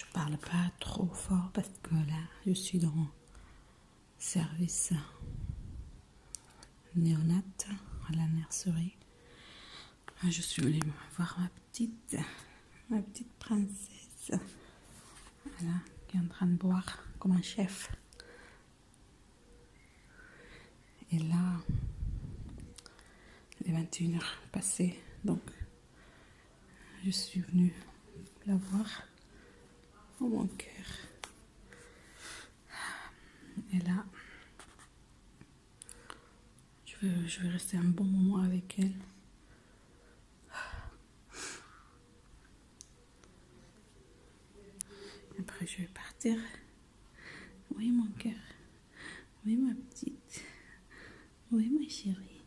Je parle pas trop fort parce que là, je suis dans service néonat à la nurserie. Je suis venue voir ma petite princesse. Voilà, qui est en train de boire comme un chef. Et là, les 21h passées, donc je suis venue la voir. Oh mon cœur. Et là, je vais rester un bon moment avec elle. Après, je vais partir. Oui, mon cœur. Oui, ma petite. Oui, ma chérie.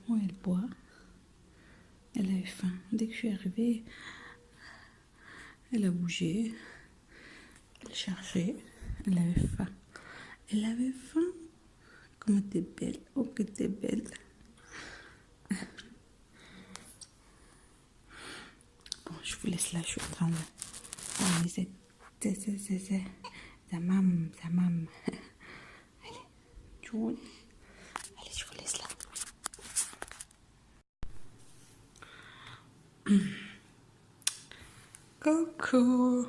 Oh, elle boit. Elle avait faim. Dès que je suis arrivée, elle a bougé. Elle cherchait. Elle avait faim. Elle avait faim. Comment t'es belle. Oh, que t'es belle. Bon, je vous laisse là. Je suis en train de... Oh, c'est ta maman. Allez, June. Allez, je vous laisse là. Coucou.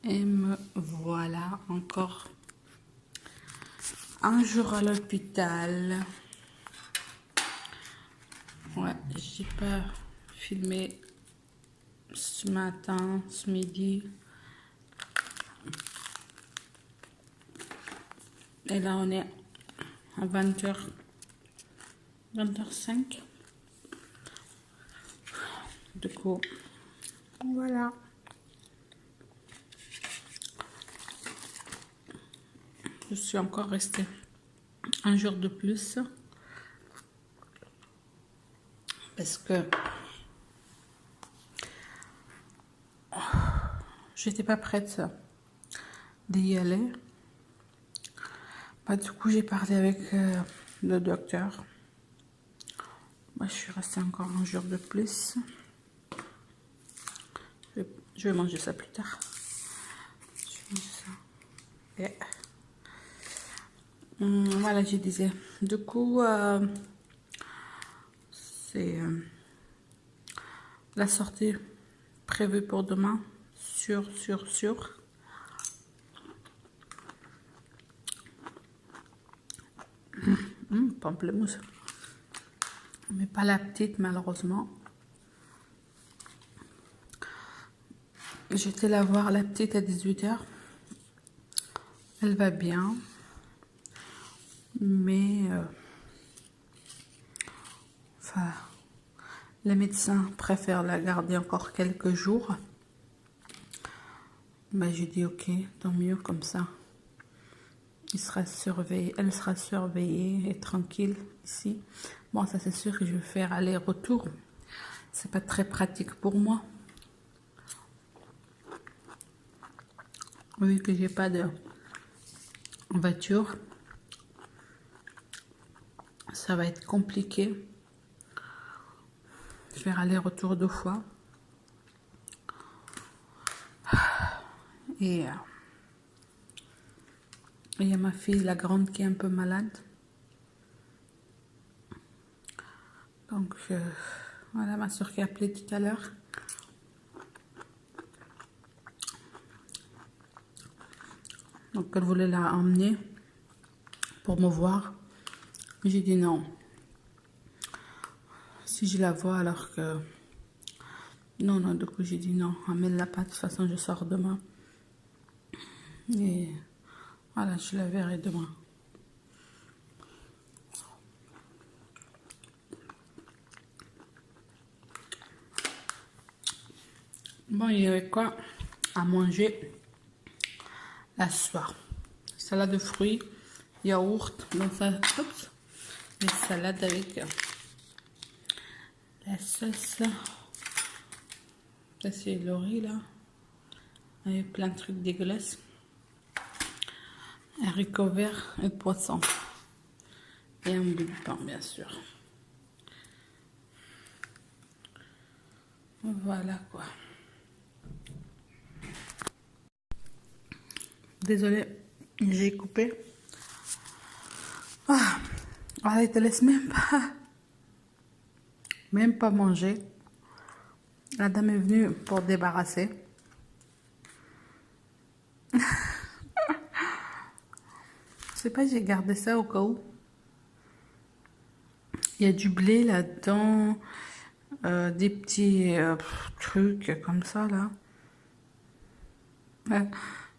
Et me voilà encore un jour à l'hôpital. Ouais, j'ai pas filmé ce matin, ce midi. Et là, on est à 20h, 20h05. Du coup, voilà. Je suis encore restée un jour de plus. Parce que j'étais pas prête d'y aller. Bah, du coup, j'ai parlé avec le docteur. Moi, je suis restée encore un jour de plus. Je vais manger ça plus tard. Je vais manger ça. Et... voilà, je disais. Du coup, c'est la sortie prévue pour demain. Sûr. Pamplemousse. Mais pas la petite, malheureusement. J'étais la voir, la petite, à 18h. Elle va bien. Mais... enfin... les médecins préfèrent la garder encore quelques jours. Ben, j'ai dit ok, tant mieux comme ça. Il sera surveillé, elle sera surveillée et tranquille ici. Bon, ça c'est sûr que je vais faire aller-retour. C'est pas très pratique pour moi. Vu que j'ai pas de voiture, ça va être compliqué. Faire aller-retour 2 fois. Et il y a ma fille, la grande, qui est un peu malade. Donc, voilà, ma soeur qui a appelé tout à l'heure. Donc, elle voulait la emmener pour me voir. J'ai dit non. Si je la vois alors que... Non, du coup, j'ai dit non. Amène-la pas, de toute façon, je sors demain. Et voilà, je la verrai demain. Bon, il y avait quoi à manger la soir? Salade de fruits, yaourt, donc ça, oups, les salades avec la sauce. Ça, c'est le riz là, avec plein de trucs dégueulasses. Haricots verts et poisson. Et un bout de pain, bien sûr. Voilà quoi. Désolée, j'ai coupé. Ah, elle te laisse même pas manger. La dame est venue pour débarrasser. Je sais pas, j'ai gardé ça au cas où. Il y a du blé là-dedans, des petits trucs comme ça là.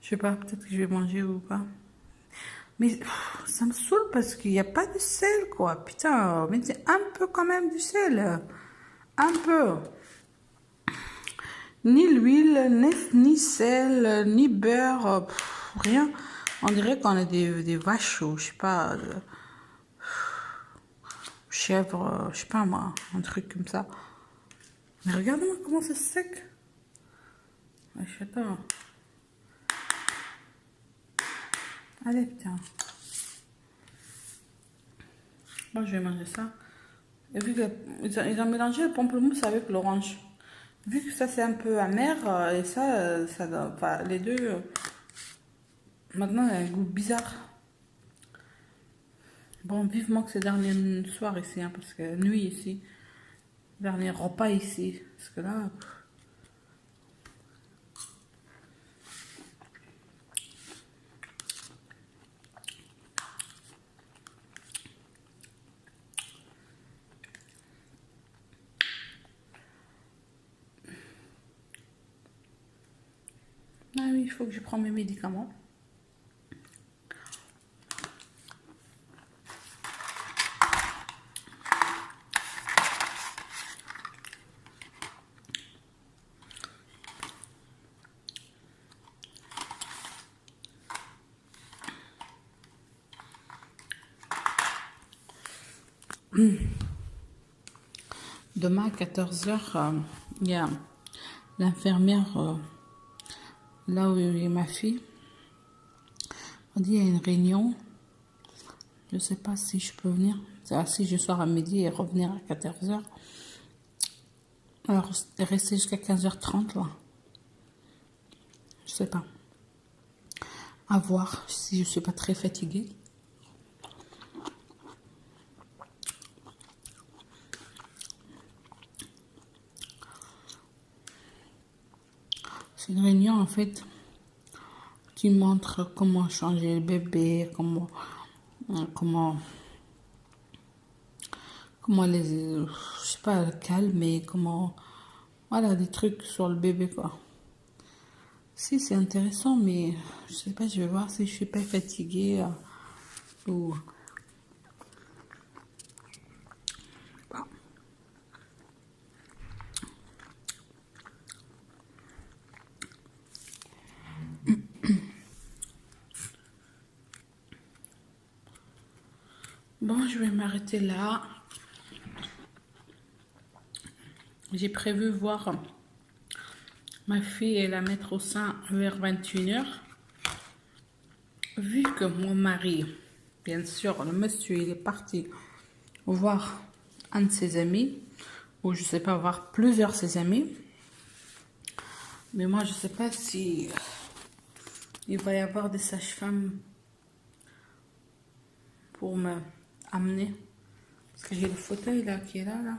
Je sais pas, peut-être que je vais manger ou pas. Mais ça me saoule parce qu'il n'y a pas de sel quoi. Putain, mettez un peu quand même du sel. Un peu. Ni l'huile, ni sel, ni beurre, rien. On dirait qu'on a des vaches ou je sais pas, chèvres, je sais pas moi, un truc comme ça. Mais regarde-moi comment c'est sec. Attends. Allez, putain. Moi, je vais manger ça. Et vu qu'ils ont mélangé le pamplemousse avec l'orange. Vu que ça, c'est un peu amer, et ça, enfin, les deux, maintenant, il y a un goût bizarre. Bon, vivement que c'est dernier soir ici, hein, parce que nuit ici. Dernier repas ici. Parce que là... Ah oui, il faut que je prenne mes médicaments. Demain à 14h, il y a l'infirmière, là où il y a ma fille. On dit qu'il y a une réunion. Je ne sais pas si je peux venir. Si je sors à midi et revenir à 14h. Alors, rester jusqu'à 15h30 là. Je sais pas. À voir si je ne suis pas très fatiguée. C'est une réunion en fait qui montre comment changer le bébé, comment les, je sais pas, le calmer, comment, voilà, des trucs sur le bébé quoi. Si, c'est intéressant, mais je sais pas, je vais voir si je suis pas fatiguée ou... Bon, je vais m'arrêter là. J'ai prévu voir ma fille et la mettre au sein vers 21h. Vu que mon mari, bien sûr, le monsieur, il est parti voir un de ses amis, ou je sais pas, voir plusieurs de ses amis. Mais moi, je sais pas si il va y avoir des sages-femmes pour me amener. Parce que j'ai le fauteuil là qui est là,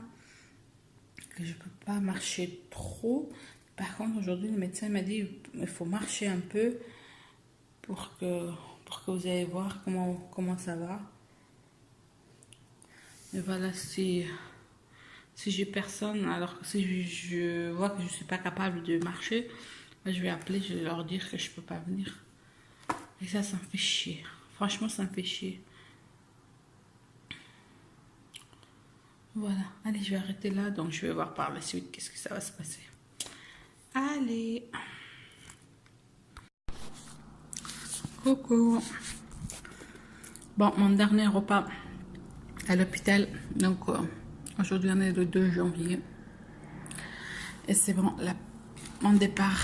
que je peux pas marcher trop. Par contre, aujourd'hui, le médecin m'a dit il faut marcher un peu pour que vous allez voir comment ça va. Et voilà, si j'ai personne, alors que si je vois que je suis pas capable de marcher, je vais appeler, je vais leur dire que je peux pas venir. Et ça me fait chier. Franchement, ça me fait chier. Voilà, allez, je vais arrêter là, donc je vais voir par la suite qu'est-ce que ça va se passer. Allez. Coucou. Bon, mon dernier repas à l'hôpital, donc aujourd'hui on est le 2 janvier. Et c'est bon, mon départ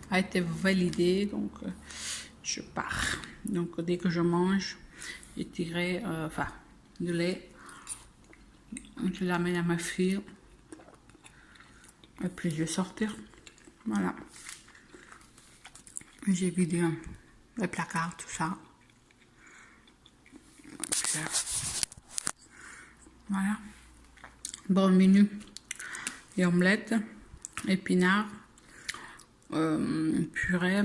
a été validé, donc je pars. Donc dès que je mange, je tirerai du lait. Je l'amène à ma fille. Et puis je vais sortir. Voilà. J'ai vidé les placards, tout ça. Voilà. Bon menu. Et omelette, épinards, purée,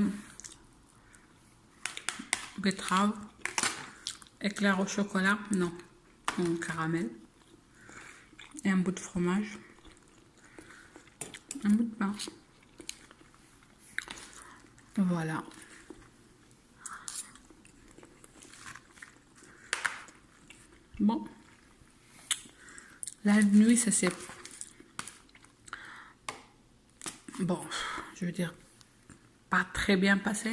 betterave, éclair au chocolat, non, au caramel, et un bout de fromage, un bout de pain. Voilà. Bon. La nuit, ça s'est... Bon, je veux dire, pas très bien passé.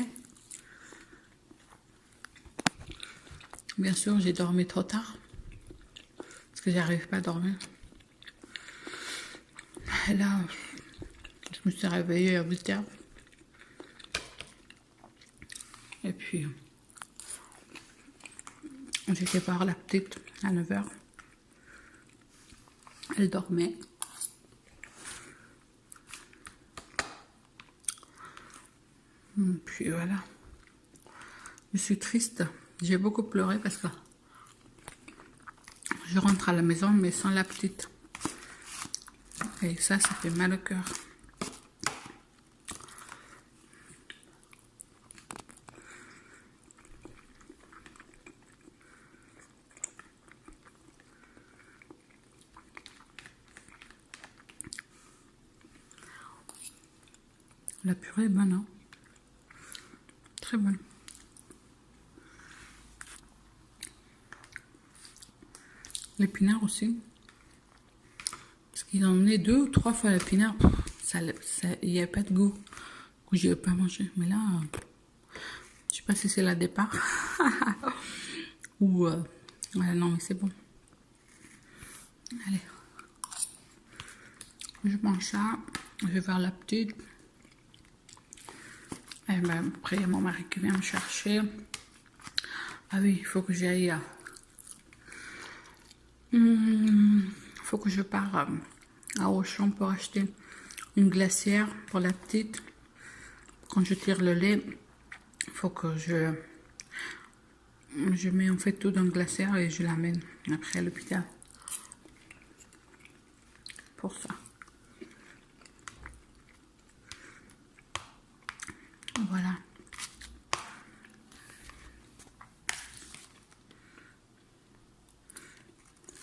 Bien sûr, j'ai dormi trop tard. Parce que j'arrive pas à dormir. Et là, je me suis réveillée à 8 h. Et puis, j'étais par la petite à 9 h. Elle dormait. Puis voilà. Je suis triste. J'ai beaucoup pleuré parce que je rentre à la maison mais sans la petite. Et ça fait mal au cœur. La purée est bonne, hein? Très bonne. L'épinard aussi. Parce qu'ils en ont 2 ou 3 fois l'épinard. Il n'y a pas de goût. Que je n'ai pas mangé. Mais là, je sais pas si c'est la départ. Ou... ouais, non, mais c'est bon. Allez. Je mange ça. Je vais voir la petite. Et ben, après, il y a mon mari qui vient me chercher. Ah oui, il faut que j'aille... faut que je parte à Auchan pour acheter une glacière pour la petite. Quand je tire le lait, il faut que je mets en fait tout dans le glacière et je l'amène après à l'hôpital. Pour ça. Voilà.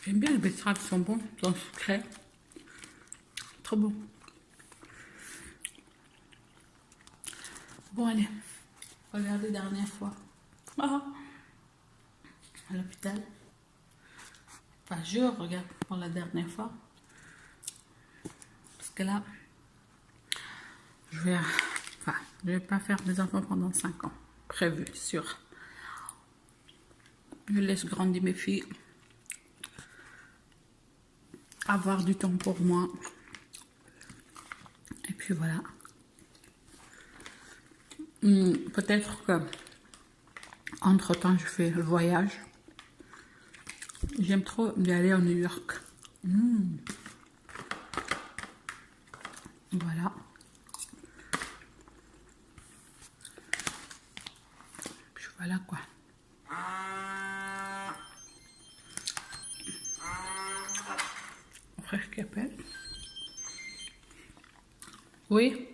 J'aime bien les betteraves, sont bons, sont sucrés. Trop bon. Bon, allez. Regardez dernière fois. Ah, à l'hôpital. Enfin, je regarde pour la dernière fois. Parce que là, je vais pas faire des enfants pendant 5 ans. Prévu, sûr. Je laisse grandir mes filles. Avoir du temps pour moi. Et puis voilà. Peut-être que entre temps je fais le voyage. J'aime trop y aller à New York. Voilà. Puis voilà quoi. Mon frère qui appelle. Oui.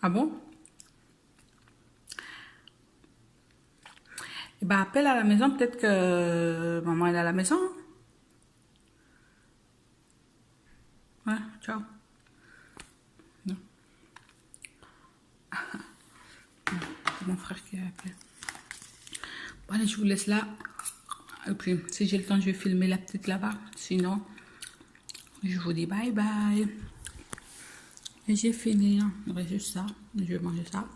Ah bon? Eh ben, appelle à la maison, peut-être que maman est à la maison. Ouais, ciao. Non. C'est mon frère qui a appelé. Bon, allez, je vous laisse là. Et puis, si j'ai le temps, je vais filmer la petite là-bas. Sinon, je vous dis bye bye. Et j'ai fini. Il reste juste ça. Je vais manger ça.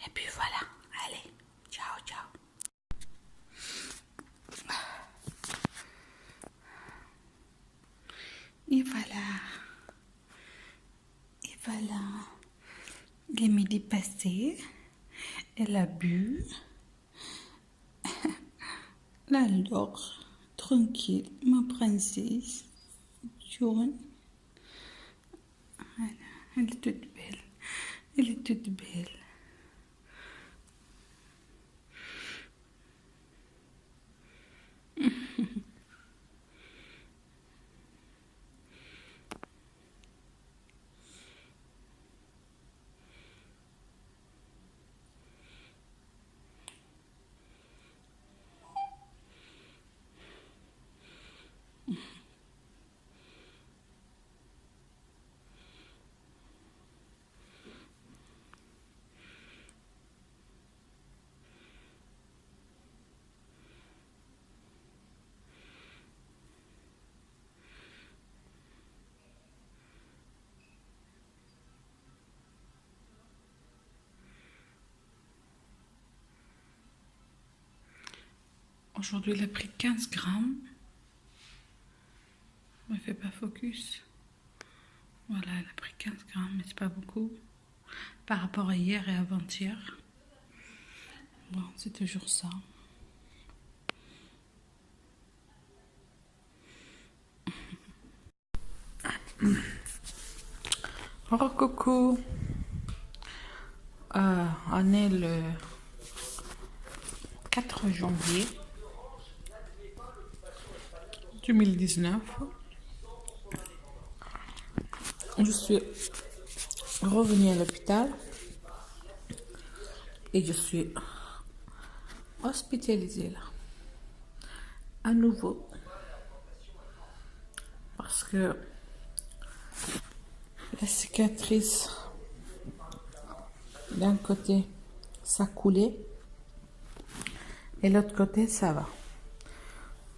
Et puis voilà. Allez, ciao, ciao. Et voilà. Et voilà. Le midi passé. Elle a bu. Là, elle dort. Tranquille. Ma princesse. Jaune. Elle est toute belle. Elle est toute belle. Aujourd'hui, elle a pris 15 grammes. Ne fais pas focus. Voilà, elle a pris 15 grammes, mais c'est pas beaucoup. Par rapport à hier et avant-hier. Bon, c'est toujours ça. Oh, coucou. On est le 4 janvier 2019. Je suis revenue à l'hôpital et je suis hospitalisée là, à nouveau, parce que la cicatrice d'un côté ça coulait et l'autre côté ça va.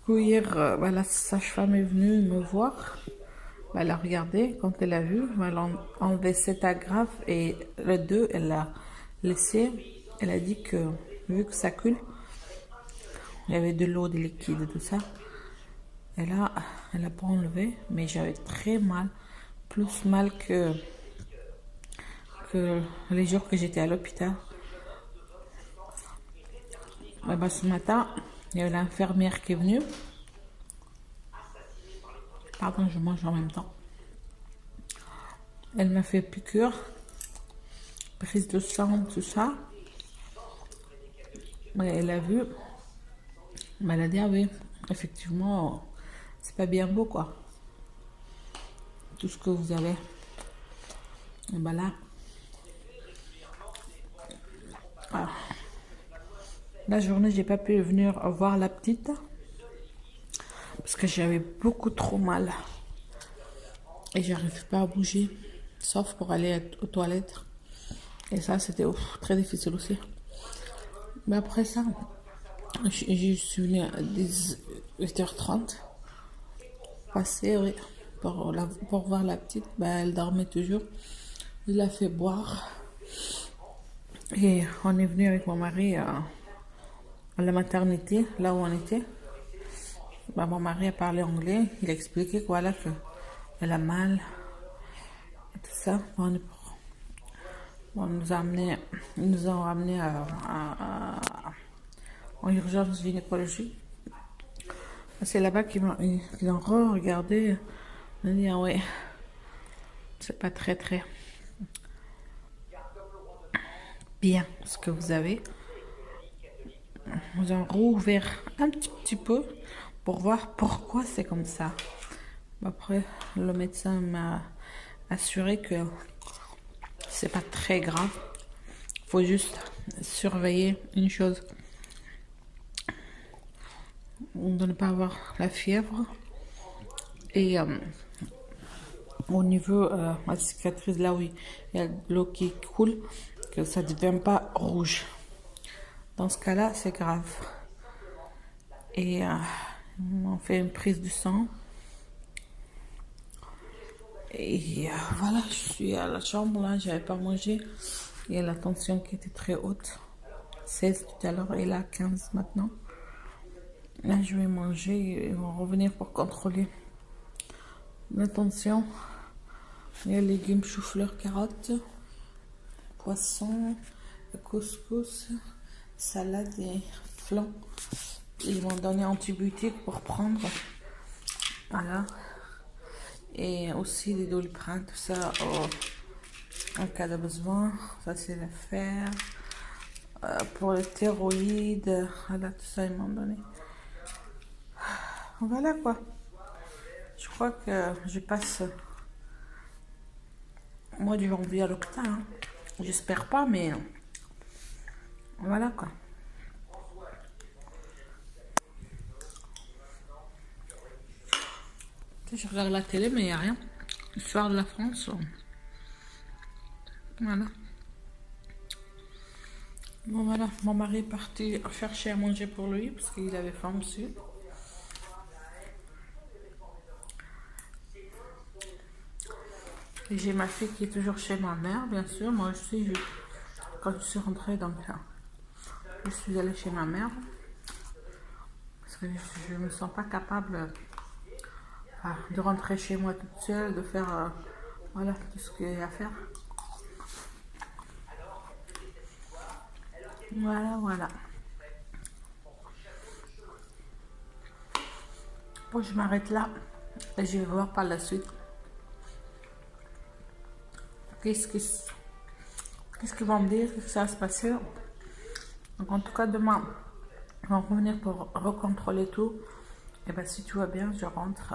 Hier, la sage-femme est venue me voir. Elle a regardé, quand elle a vu, elle a enlevé cet agrafe et le 2, elle l'a laissé. Elle a dit que, vu que ça coule, il y avait de l'eau, des liquides et tout ça. Et là, elle n'a pas enlevé, mais j'avais très mal, plus mal que les jours que j'étais à l'hôpital. Ce matin, il y a l'infirmière qui est venue. Pardon, je mange en même temps. Elle m'a fait piqûre, prise de sang, tout ça. Et elle a vu, elle a dit, ah oui, effectivement, c'est pas bien beau, quoi. Tout ce que vous avez. Et ben là, la journée, j'ai pas pu venir voir la petite parce que j'avais beaucoup trop mal et j'arrive pas à bouger, sauf pour aller aux toilettes. Et ça, c'était très difficile aussi. Mais après ça, je suis venue à 18h30 passer, oui, pour voir la petite. Elle dormait toujours. Il l'a fait boire. Et on est venu avec mon mari à la maternité, là où on était. Mon mari a parlé anglais. Il a expliqué que voilà, qu'elle a mal et tout ça. Ils nous ont ramené en urgence gynécologie. C'est là-bas qu'ils ont regardé. Ils ont dit, ah ouais, c'est pas très bien ce que vous avez. Ils ont rouvert un petit peu pour voir pourquoi c'est comme ça. Après, le médecin m'a assuré que c'est pas très grave. Faut juste surveiller une chose, de ne pas avoir la fièvre. Et au niveau la cicatrice, là où il y a de l'eau qui coule, que ça ne devient pas rouge. Dans ce cas-là, c'est grave. Et on fait une prise du sang. Et voilà, je suis à la chambre là, j'avais pas mangé. Il y a la tension qui était très haute. 16 tout à l'heure et là 15 maintenant. Là, je vais manger et on va revenir pour contrôler la tension. Il y a légumes, chou-fleur, carottes, poisson, couscous, salade et flan. Ils m'ont donné antibiotiques pour prendre. Voilà. Et aussi des doliprane, tout ça en cas de besoin. Ça, c'est le fer. Pour les thyroïdes, voilà, tout ça, ils m'ont donné. Voilà quoi. Je crois que je passe au mois de janvier à l'hôpital. Hein. J'espère pas, mais voilà quoi. Je regarde la télé, mais il n'y a rien. L'histoire de la France. Voilà. Bon, voilà. Mon mari est parti chercher à manger pour lui parce qu'il avait faim aussi. Et j'ai ma fille qui est toujours chez ma mère, bien sûr. Moi aussi, quand je suis rentrée, donc je suis allée chez ma mère. Parce que je ne me sens pas capable de rentrer chez moi toute seule, de faire voilà, tout ce qu'il y a à faire. Voilà, voilà. Bon, je m'arrête là et je vais voir par la suite qu'est-ce qu'ils vont me dire, qu'est-ce que ça va se passer. Donc en tout cas, demain, ils vont revenir pour recontrôler tout. Et bien si tout va bien, je rentre.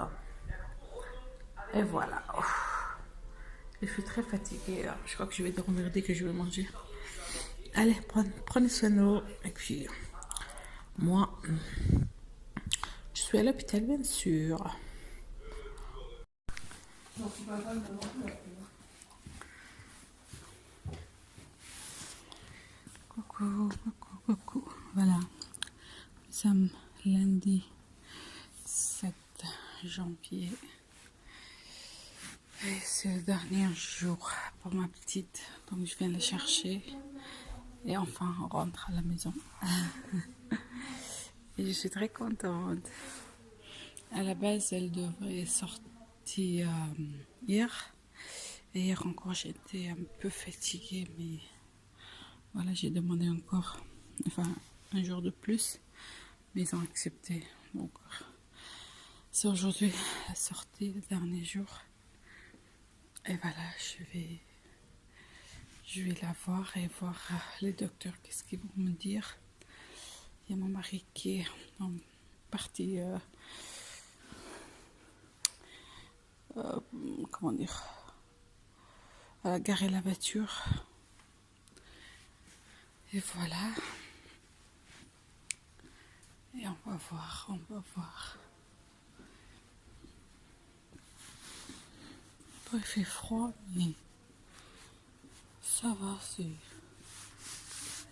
Et voilà. Je suis très fatiguée. Je crois que je vais dormir dès que je vais manger. Allez, prenez soin de vous. Et puis, moi, je suis à l'hôpital, bien sûr. Coucou, coucou, coucou. Voilà. Nous sommes lundi 7 janvier. Et c'est le dernier jour pour ma petite. Donc je viens la chercher. Et enfin, on rentre à la maison. Et je suis très contente. À la base, elle devrait sortir hier. Et hier encore, j'étais un peu fatiguée. Mais voilà, j'ai demandé encore un jour de plus. Mais ils ont accepté. Donc, c'est aujourd'hui la sortie, le dernier jour. Et voilà, je vais la voir et voir les docteurs, qu'est-ce qu'ils vont me dire. Il y a mon mari qui est parti, comment dire, à garer la voiture. Et voilà. Et on va voir, on va voir. Bon, il fait froid, mais ça va, c'est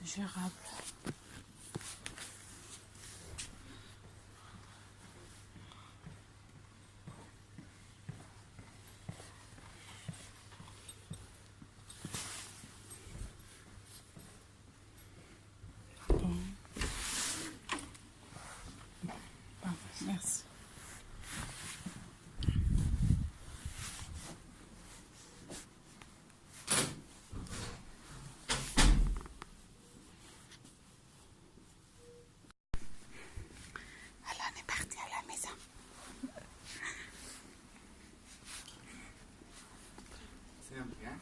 gérable. Bon. Bon, merci. Alors, on est parti à la maison. C'est bien.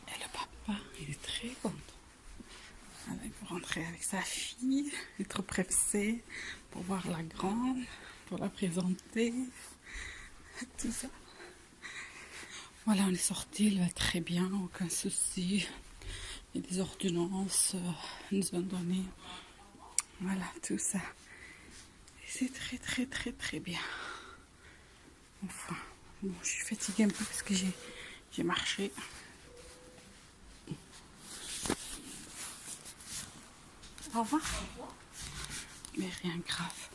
Et le papa, il est très content. Il peut rentrer avec sa fille, il est trop pressé pour voir la grande, pour la présenter, tout ça. Voilà, on est sorti, il va très bien, aucun souci. Il y a des ordonnances, nous ont donné. Voilà, tout ça. Et c'est très, très, très, très bien. Enfin, bon, je suis fatiguée un peu parce que j'ai marché. Au revoir. Mais rien de grave.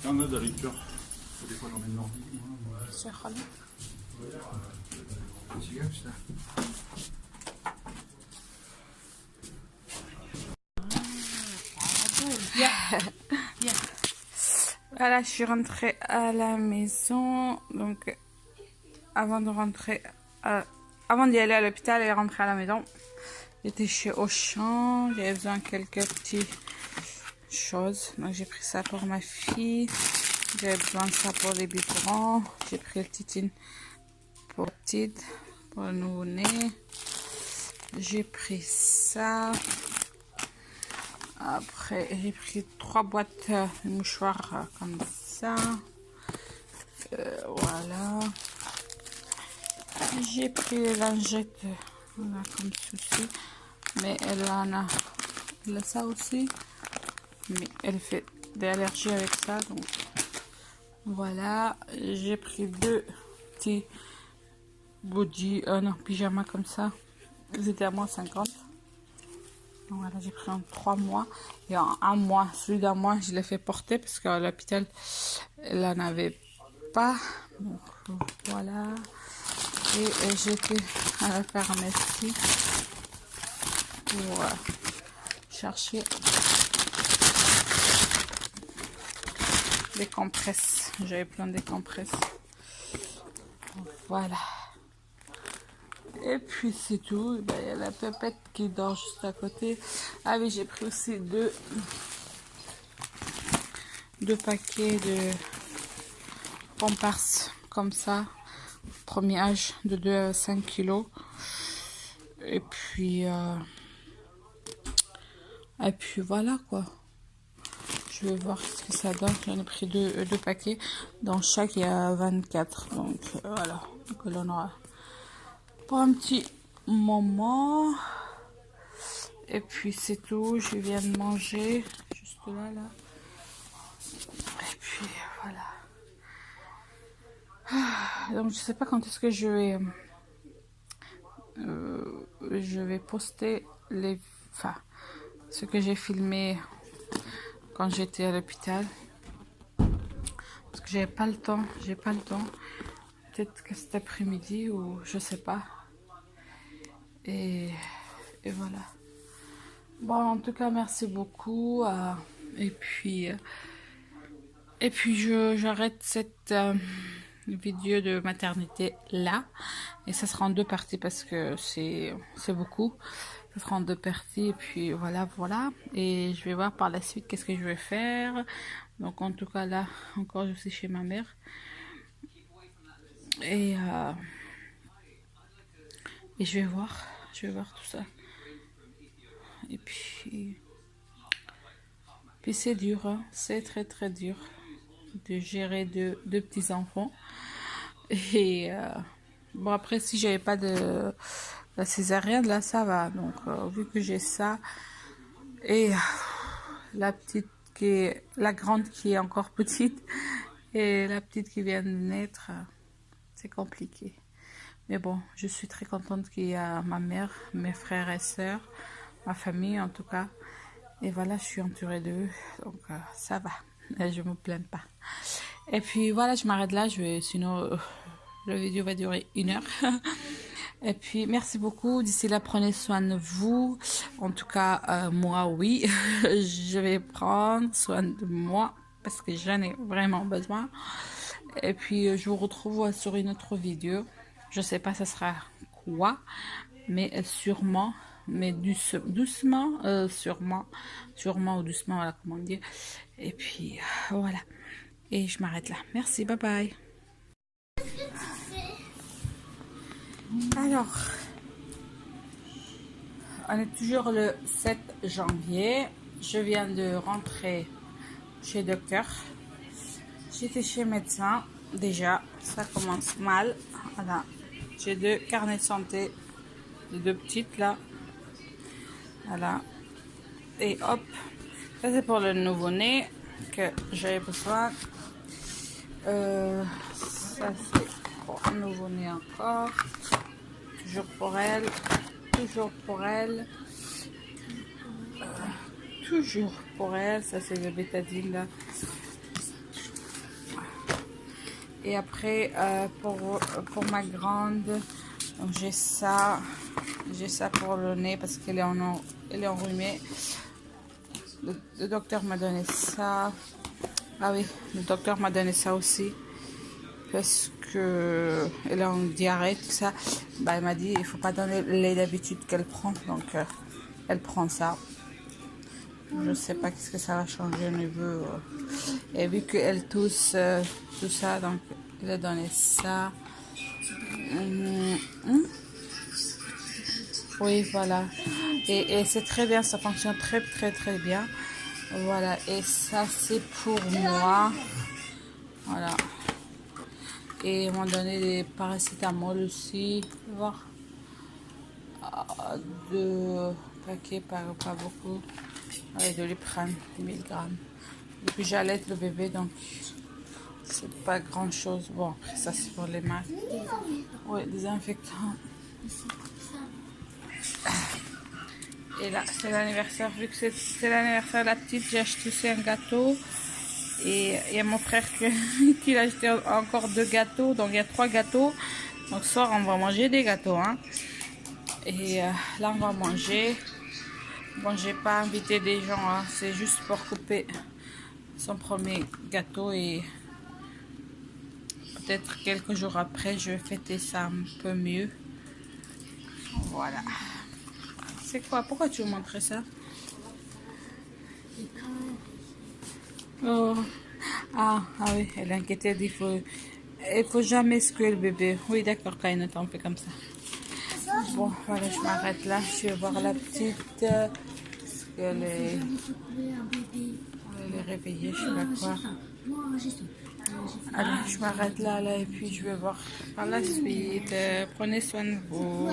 Il y en a de la lecture. Des fois, j'emmène l'ordi. C'est relou. C'est grave, ça. Voilà, je suis rentrée à la maison. Donc, avant de rentrer, avant d'y aller à l'hôpital et rentrer à la maison, j'étais chez Auchan, j'avais besoin de quelques petites choses. Donc j'ai pris ça pour ma fille, j'avais besoin de ça pour les biberons, j'ai pris le titine pour la petite, pour le nouveau-né. J'ai pris ça. Après, j'ai pris 3 boîtes de mouchoirs comme ça. Voilà. J'ai pris les lingettes voilà, comme ceci. Mais elle a ça aussi. Mais elle fait des allergies avec ça. Donc voilà. J'ai pris 2 petits body, non, pyjama comme ça. Ils étaient à moins 50. Donc voilà, j'ai pris en 3 mois. Et en 1 mois, celui d'un mois, je l'ai fait porter parce qu'à l'hôpital, elle n'en avait pas. Donc voilà. Et j'étais à la pharmacie pour chercher des compresses. J'avais plein de compresses. Voilà. Et puis c'est tout. Il y a la pépette qui dort juste à côté. Ah oui, j'ai pris aussi 2 paquets de Pampers comme ça. Premier âge de 2 à 5 kilos. Et puis voilà quoi. Je vais voir ce que ça donne. J'en ai pris 2 paquets. Dans chaque, il y a 24. Donc voilà. Donc on aura pour un petit moment. Et puis c'est tout. Je viens de manger. Juste là. Et puis voilà. Donc je sais pas quand est-ce que je vais poster ce que j'ai filmé quand j'étais à l'hôpital. Parce que j'ai pas le temps. Peut-être que cet après-midi ou je sais pas. Et voilà. Bon, en tout cas, merci beaucoup. Et puis j'arrête cette vidéo de maternité là. Et ça sera en 2 parties parce que c'est beaucoup. Ça sera en 2 parties. Et puis voilà. Et je vais voir par la suite qu'est-ce que je vais faire. Donc en tout cas là, encore je suis chez ma mère. Et je vais voir tout ça. Et puis c'est dur, hein. C'est très très dur de gérer 2 petits enfants. Et bon, après si j'avais pas de la césarienne là, ça va. Donc vu que j'ai ça et la grande qui est encore petite et la petite qui vient de naître, c'est compliqué. Mais bon, je suis très contente qu'il y a ma mère, mes frères et sœurs, ma famille en tout cas. Et voilà, je suis entourée d'eux, donc ça va, je me plains pas. Et puis voilà, je m'arrête là, sinon la vidéo va durer 1 heure. Et puis merci beaucoup, d'ici là prenez soin de vous. En tout cas, moi oui, je vais prendre soin de moi parce que j'en ai vraiment besoin. Et puis je vous retrouve sur une autre vidéo. Je sais pas ça sera quoi, mais sûrement. Mais doucement, sûrement ou doucement, voilà comment dire. Et puis voilà. Et je m'arrête là. Merci, bye bye. Alors, on est toujours le 7 janvier. Je viens de rentrer chez docteur. J'étais chez médecin. Déjà, ça commence mal. Voilà. J'ai 2 carnets de santé. Les 2 petites là. Voilà. Et hop. Ça c'est pour le nouveau-né que j'avais besoin. Ça c'est pour un nouveau-né encore. Toujours pour elle. Toujours pour elle. Toujours pour elle. Ça c'est le bétadine là. Et après pour ma grande, j'ai ça pour le nez parce qu'elle est enrhumée. Le docteur m'a donné ça. Ah oui, le docteur m'a donné ça aussi. parce que elle a une diarrhée, tout ça. Bah, elle m'a dit il faut pas donner le lait d'habitude qu'elle prend, donc elle prend ça. Je sais pas qu'est-ce que ça va changer au niveau. Et vu qu'elle tousse tout ça, donc elle a donné ça. Oui, voilà. Et c'est très bien, ça fonctionne très très très bien. Voilà, et ça c'est pour moi. Voilà. Et ils m'ont donné des paracétamol aussi. Voir. 2 paquets, pas beaucoup. Avec de l'iprane, 1000 grammes. Et puis j'allaite le bébé, donc c'est pas grand chose. Bon, ça c'est pour les mains. Oui, désinfectant. Et là, c'est l'anniversaire. Vu que c'est l'anniversaire de la petite, j'ai acheté aussi un gâteau. Et il y a mon frère qui a acheté encore 2 gâteaux. Donc il y a 3 gâteaux. Donc ce soir, on va manger des gâteaux. Hein. Et là, on va manger. Bon, j'ai pas invité des gens. Hein. C'est juste pour couper son premier gâteau. Et peut-être quelques jours après, je vais fêter ça un peu mieux. Voilà. C'est quoi? Pourquoi tu veux montrer ça? Oh. Ah oui, elle est inquiétée. Il faut jamais secouer le bébé. Oui, d'accord, Kaina, on fait comme ça. Bon, voilà, je m'arrête là. Je vais voir la petite. Parce qu'elle est... Elle est réveillée, je sais pas quoi. Allez, je m'arrête là, et puis je vais voir par la suite. Prenez soin de vous.